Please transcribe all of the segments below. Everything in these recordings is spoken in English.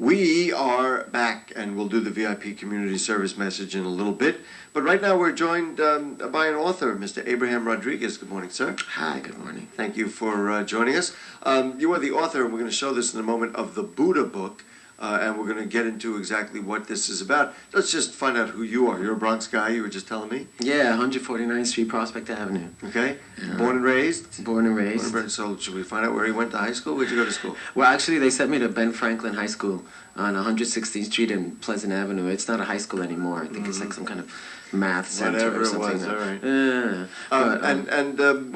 We are back, and we'll do the VIP community service message in a little bit. But right now we're joined by an author, Mr. Abraham Rodriguez. Good morning, sir. Hi, good morning. Thank you for joining us. You are the author, and we're going to show this in a moment, of the Buddha book. And we're going to get into exactly what this is about. Let's just find out who you are. You're a Bronx guy, you were just telling me? Yeah, 149th Street, Prospect Avenue. Okay. Born and raised? Born and raised. So should we find out where he went to high school? Where'd you go to school? Well, actually, they sent me to Ben Franklin High School on 116th Street in Pleasant Avenue. It's not a high school anymore. I think it's like some kind of math center Whatever or something. it was, all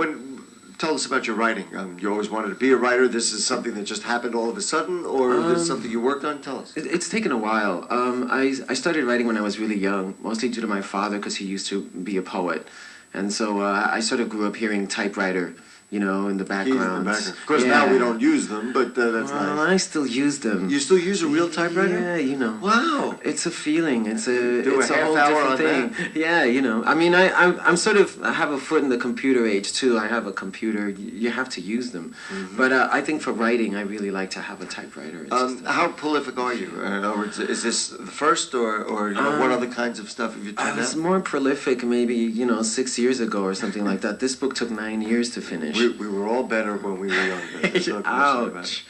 right. Tell us about your writing. You always wanted to be a writer. This is something that just happened all of a sudden, or this is something you worked on? Tell us. It's taken a while. I started writing when I was really young, mostly due to my father, because he used to be a poet. And so I sort of grew up hearing typewriter, you know, in the background. Of course, now we don't use them, but that's nice. I still use them. You still use a real typewriter? Yeah, you know. Wow. It's a feeling. It's a whole different thing. Yeah, you know. I mean, I'm sort of, I have a foot in the computer age too. I have a computer. You have to use them. But I think for writing, I really like to have a typewriter. How prolific are you? In other words, is this the first, or you know, what other kinds of stuff have you turned out? I was more prolific maybe, you know, 6 years ago or something like that. This book took 9 years to finish. We were all better when we were younger. Ouch.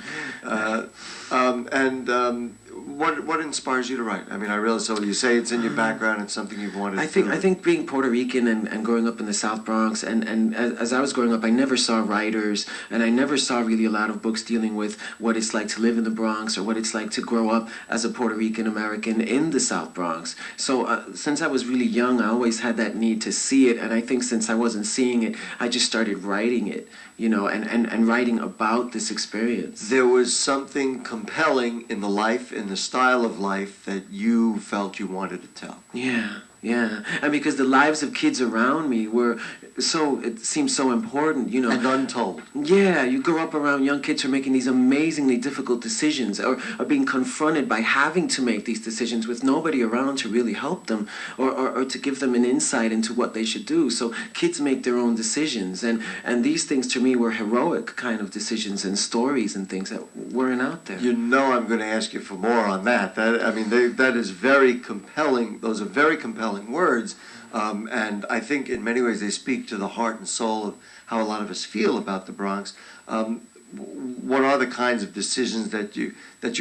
What inspires you to write? I mean, I realize, so you say it's in your background, it's something you've wanted to do. I think being Puerto Rican and growing up in the South Bronx, and as I was growing up, I never saw writers, and I never saw really a lot of books dealing with what it's like to live in the Bronx, or what it's like to grow up as a Puerto Rican American in the South Bronx. So since I was really young, I always had that need to see it, and I think since I wasn't seeing it, I just started writing it, you know, and writing about this experience. There was something compelling in the life, in the style of life, that you felt you wanted to tell. Yeah. Yeah, and because the lives of kids around me were it seemed so important, you know. And untold. Yeah, you grow up around young kids who are making these amazingly difficult decisions, or are being confronted by having to make these decisions with nobody around to really help them, or to give them an insight into what they should do. So kids make their own decisions, and these things to me were heroic kind of decisions and stories and things that weren't out there. You know I'm going to ask you for more on that. That is very compelling. Those are very compelling words, and I think in many ways they speak to the heart and soul of how a lot of us feel about the Bronx. What are the kinds of decisions that you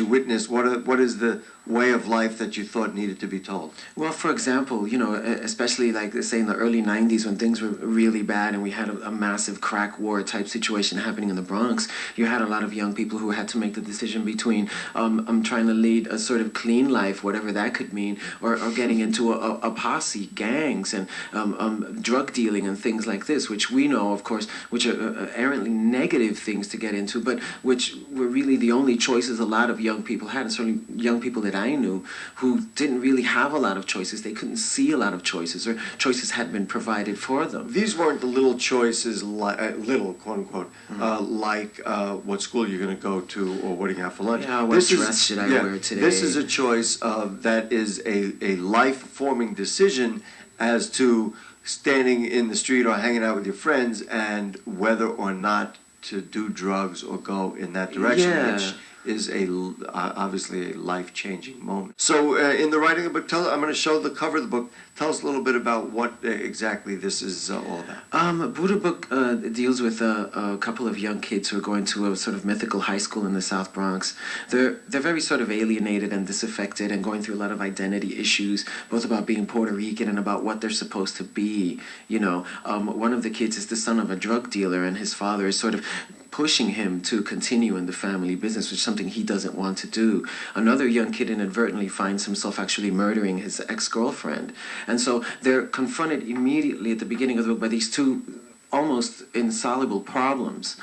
witnessed? What is the way of life that you thought needed to be told? Well, for example, you know, especially like say in the early 90s when things were really bad and we had a massive crack war type situation happening in the Bronx, you had a lot of young people who had to make the decision between trying to lead a sort of clean life, whatever that could mean, or getting into a posse, gangs, and drug dealing and things like this, which we know, of course, which are errantly negative things to get into, but which were really the only choices a lot of young people had, and certainly young people that I knew who didn't really have a lot of choices. They couldn't see a lot of choices, or choices had been provided for them. These weren't the little choices, little, quote unquote, like what school you're going to go to or what are you going to have for lunch. Yeah, what dress should I wear today? This is a choice that is a life-forming decision as to standing in the street or hanging out with your friends and whether or not to do drugs or go in that direction, which is obviously a life-changing moment. So in the writing of the book, I'm going to show the cover of the book. Tell us a little bit about what exactly this is all about. Buddha book deals with a couple of young kids who are going to a sort of mythical high school in the South Bronx. They're very sort of alienated and disaffected and going through a lot of identity issues, both about being Puerto Rican and about what they're supposed to be. You know, one of the kids is the son of a drug dealer, and his father is sort of pushing him to continue in the family business, which is something he doesn't want to do. Another young kid inadvertently finds himself actually murdering his ex-girlfriend. And so they're confronted immediately at the beginning of the book by these two almost insoluble problems.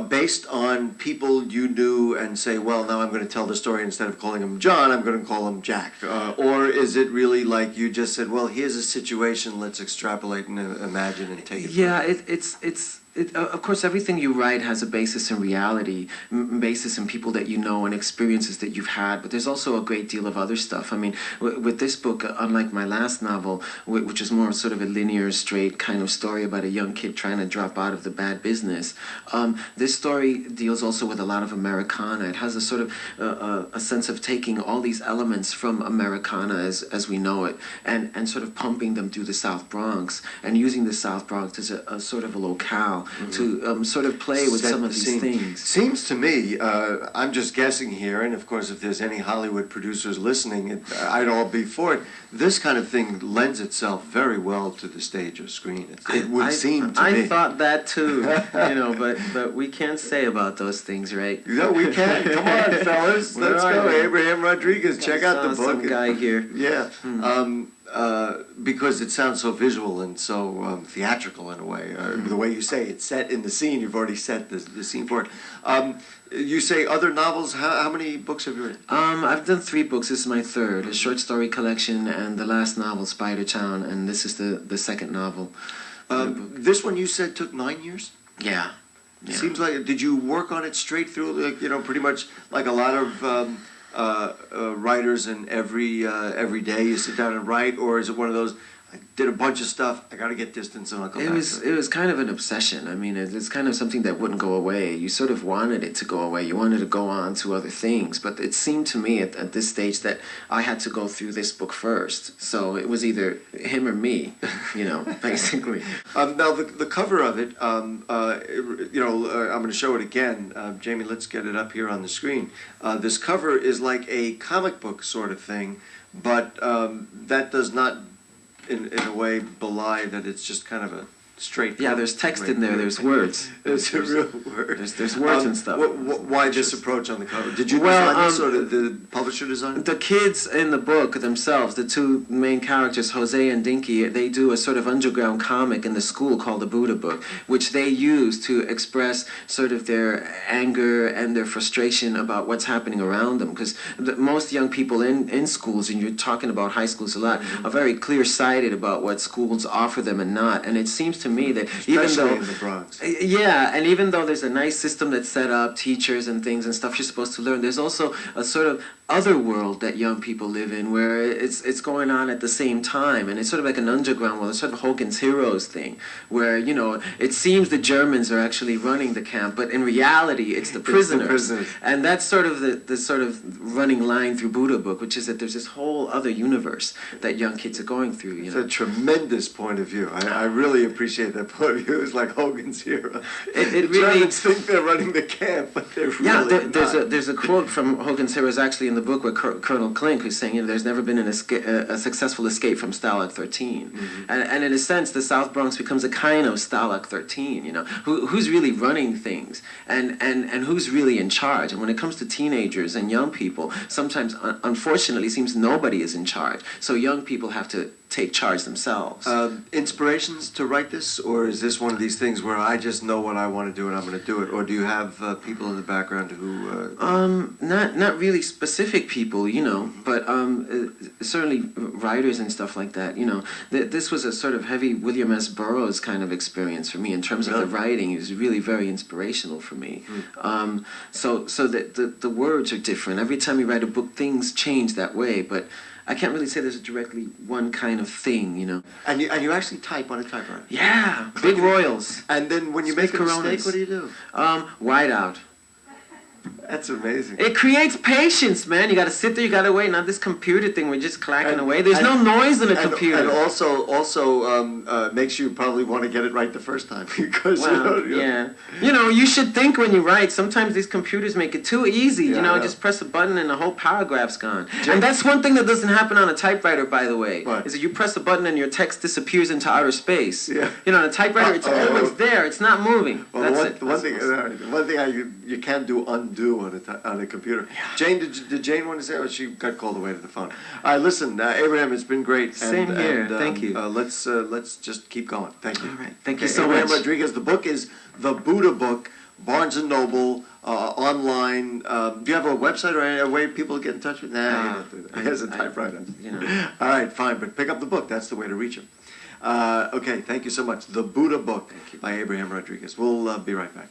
Based on people you knew and say, well, now I'm going to tell the story, instead of calling him John, I'm going to call him Jack. Or is it really like you just said, well, here's a situation, let's extrapolate and imagine and take it. Yeah, Of course, everything you write has a basis in reality, basis in people that you know and experiences that you've had, but there's also a great deal of other stuff. I mean, with this book, unlike my last novel, which is more sort of a linear, straight kind of story about a young kid trying to drop out of the bad business, this story deals also with a lot of Americana. It has a sort of a sense of taking all these elements from Americana as we know it, and sort of pumping them through the South Bronx, and using the South Bronx as a sort of a locale to sort of play with some of these things. Seems to me, I'm just guessing here, and of course if there's any Hollywood producers listening, I'd all be for it. This kind of thing lends itself very well to the stage or screen. It would seem to me. I thought that too, but we can't say about those things, right? No, we can. Come on, fellas. Let's go. Abraham Rodriguez, check out the book. Some guy here. Yeah. Because it sounds so visual and so theatrical in a way. The way you say it's set in the scene, you've already set the scene for it. You say other novels. How many books have you written? I've done 3 books. This is my 3rd, a short story collection, and the last novel, Spider Town, and this is the second novel. This one you said took 9 years? Yeah. It seems like, did you work on it straight through, like, pretty much like a lot of writers, and every day you sit down and write, or is it one of those, I did a bunch of stuff, I got to get distance and I'll come back to it? It was kind of an obsession. I mean, it's kind of something that wouldn't go away. You sort of wanted it to go away. You wanted to go on to other things. But it seemed to me at this stage that I had to go through this book first. So it was either him or me, basically. Now, the cover of it, I'm going to show it again. Jamie, let's get it up here on the screen. This cover is like a comic book sort of thing, but that does not in a way belie that it's just kind of a straight. Yeah, there's text in there. There's words. There's a real word. There's words and stuff. Why this approach on the cover? Did you design this, or did the publisher design it? The kids in the book themselves, the 2 main characters, Jose and Dinky, they do a sort of underground comic in the school called the Buddha Book, which they use to express sort of their anger and their frustration about what's happening around them. Because most young people in schools, and you're talking about high schools a lot, are very clear-sighted about what schools offer them and not. And it seems to me that especially in the Bronx. Yeah, and even though there's a nice system that's set up, teachers and things and stuff you're supposed to learn, there's also a sort of other world that young people live in where it's going on at the same time, and it's sort of like an underground world. It's sort of Hogan's Heroes thing, where it seems the Germans are actually running the camp, but in reality it's the prisoners. And that's sort of the sort of running line through Buddha Book, which is that there's this whole other universe that young kids are going through. It's a tremendous point of view. I really appreciate that point of view. It's like Hogan's Hero. It the really Germans think they're running the camp, but they're really not. There's a quote from Hogan's Heroes actually in the book where Colonel Klink is saying, there's never been a successful escape from Stalag 13. And in a sense, the South Bronx becomes a kind of Stalag 13, who's really running things, and who's really in charge. And when it comes to teenagers and young people, sometimes, unfortunately, it seems nobody is in charge. So young people have to take charge themselves. Inspirations to write this, or is this one of these things where I just know what I want to do and I'm going to do it, or do you have people in the background who? Not really specific people, but certainly writers and stuff like that. This was a sort of heavy William S. Burroughs kind of experience for me in terms of the writing. It was really very inspirational for me. So that the words are different every time you write a book. Things change that way, but I can't really say there's directly one kind of thing, And you actually type on a typewriter? Yeah, big royals. And then when you make a mistake, what do you do? White out. That's amazing. It creates patience, man. You got to sit there, you got to wait. Not this computer thing we're just clacking away. There's no noise in a computer. And also makes you probably want to get it right the first time because yeah. You should think when you write. Sometimes these computers make it too easy. Just press a button and the whole paragraph's gone. And that's one thing that doesn't happen on a typewriter, by the way. What? Is that you press a button and your text disappears into outer space. Yeah. On a typewriter, it's always there. It's not moving. Well, that's one thing you can't do undo on a computer. Yeah. Jane, did Jane want to say? Oh, she got called away to the phone. All right, listen, Abraham, it's been great. Same here. Thank you. Let's just keep going. Thank you. All right. Thank you so much. Abraham Rodriguez. The book is The Buddha Book. Barnes and Noble, online. Do you have a website or a way people get in touch with? Nah, he has a typewriter. All right, fine, but pick up the book. That's the way to reach him. Okay, thank you so much. The Buddha Book by Abraham Rodriguez. We'll be right back.